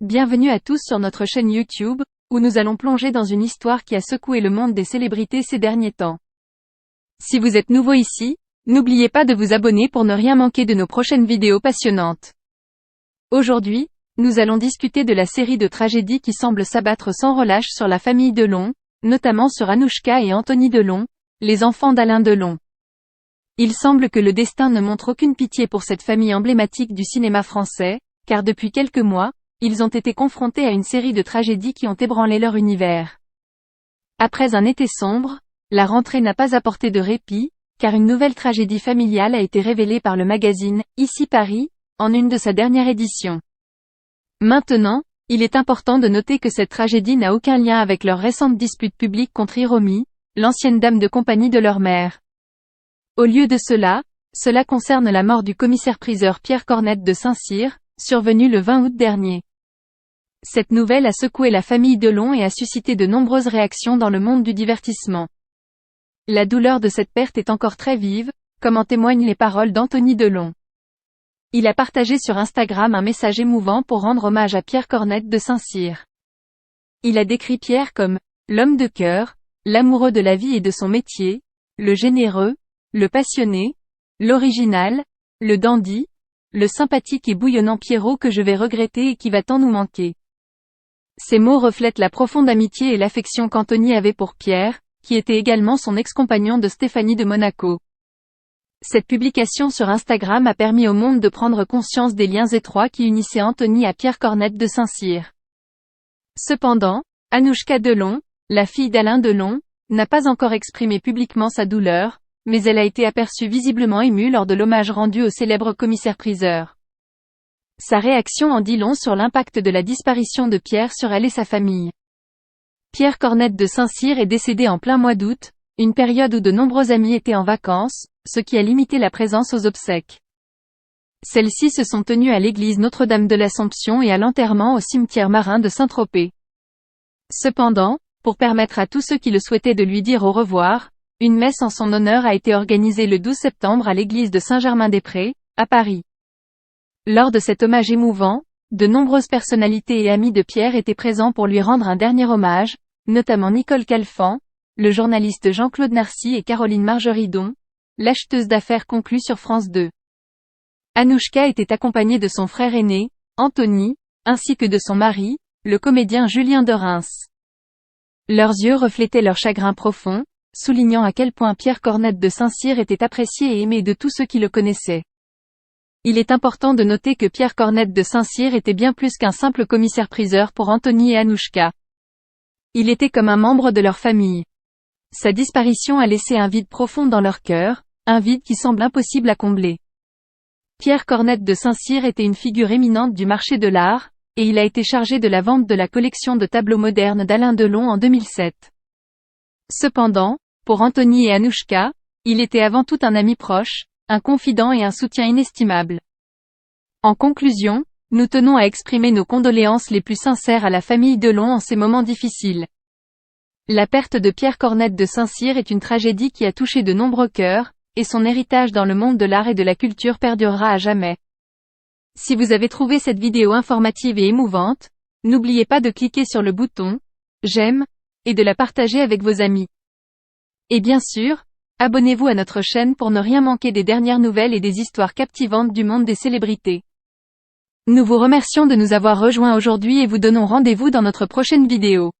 Bienvenue à tous sur notre chaîne YouTube, où nous allons plonger dans une histoire qui a secoué le monde des célébrités ces derniers temps. Si vous êtes nouveau ici, n'oubliez pas de vous abonner pour ne rien manquer de nos prochaines vidéos passionnantes. Aujourd'hui, nous allons discuter de la série de tragédies qui semble s'abattre sans relâche sur la famille Delon, notamment sur Anouchka et Anthony Delon, les enfants d'Alain Delon. Il semble que le destin ne montre aucune pitié pour cette famille emblématique du cinéma français, car depuis quelques mois, ils ont été confrontés à une série de tragédies qui ont ébranlé leur univers. Après un été sombre, la rentrée n'a pas apporté de répit, car une nouvelle tragédie familiale a été révélée par le magazine « Ici Paris », en une de sa dernière édition. Maintenant, il est important de noter que cette tragédie n'a aucun lien avec leur récente dispute publique contre Hiromi, l'ancienne dame de compagnie de leur mère. Au lieu de cela concerne la mort du commissaire-priseur Pierre Cornette de Saint-Cyr, survenue le 20 août dernier. Cette nouvelle a secoué la famille Delon et a suscité de nombreuses réactions dans le monde du divertissement. La douleur de cette perte est encore très vive, comme en témoignent les paroles d'Anthony Delon. Il a partagé sur Instagram un message émouvant pour rendre hommage à Pierre Cornette de Saint-Cyr. Il a décrit Pierre comme « l'homme de cœur, l'amoureux de la vie et de son métier, le généreux, le passionné, l'original, le dandy, le sympathique et bouillonnant Pierrot que je vais regretter et qui va tant nous manquer ». Ces mots reflètent la profonde amitié et l'affection qu'Anthony avait pour Pierre, qui était également son ex-compagnon de Stéphanie de Monaco. Cette publication sur Instagram a permis au monde de prendre conscience des liens étroits qui unissaient Anthony à Pierre Cornette de Saint-Cyr. Cependant, Anouchka Delon, la fille d'Alain Delon, n'a pas encore exprimé publiquement sa douleur, mais elle a été aperçue visiblement émue lors de l'hommage rendu au célèbre commissaire-priseur. Sa réaction en dit long sur l'impact de la disparition de Pierre sur elle et sa famille. Pierre Cornette de Saint-Cyr est décédé en plein mois d'août, une période où de nombreux amis étaient en vacances, ce qui a limité la présence aux obsèques. Celles-ci se sont tenues à l'église Notre-Dame de l'Assomption et à l'enterrement au cimetière marin de Saint-Tropez. Cependant, pour permettre à tous ceux qui le souhaitaient de lui dire au revoir, une messe en son honneur a été organisée le 12 septembre à l'église de Saint-Germain-des-Prés, à Paris. Lors de cet hommage émouvant, de nombreuses personnalités et amis de Pierre étaient présents pour lui rendre un dernier hommage, notamment Nicole Calfan, le journaliste Jean-Claude Narcy et Caroline Margeridon, l'acheteuse d'affaires conclue sur France 2. Anouchka était accompagnée de son frère aîné, Anthony, ainsi que de son mari, le comédien Julien de Reims. Leurs yeux reflétaient leur chagrin profond, soulignant à quel point Pierre Cornette de Saint-Cyr était apprécié et aimé de tous ceux qui le connaissaient. Il est important de noter que Pierre Cornette de Saint-Cyr était bien plus qu'un simple commissaire-priseur pour Anthony et Anouchka. Il était comme un membre de leur famille. Sa disparition a laissé un vide profond dans leur cœur, un vide qui semble impossible à combler. Pierre Cornette de Saint-Cyr était une figure éminente du marché de l'art, et il a été chargé de la vente de la collection de tableaux modernes d'Alain Delon en 2007. Cependant, pour Anthony et Anouchka, il était avant tout un ami proche, un confident et un soutien inestimable. En conclusion, nous tenons à exprimer nos condoléances les plus sincères à la famille Delon en ces moments difficiles. La perte de Pierre Cornette de Saint-Cyr est une tragédie qui a touché de nombreux cœurs, et son héritage dans le monde de l'art et de la culture perdurera à jamais. Si vous avez trouvé cette vidéo informative et émouvante, n'oubliez pas de cliquer sur le bouton « J'aime » et de la partager avec vos amis. Et bien sûr, abonnez-vous à notre chaîne pour ne rien manquer des dernières nouvelles et des histoires captivantes du monde des célébrités. Nous vous remercions de nous avoir rejoints aujourd'hui et vous donnons rendez-vous dans notre prochaine vidéo.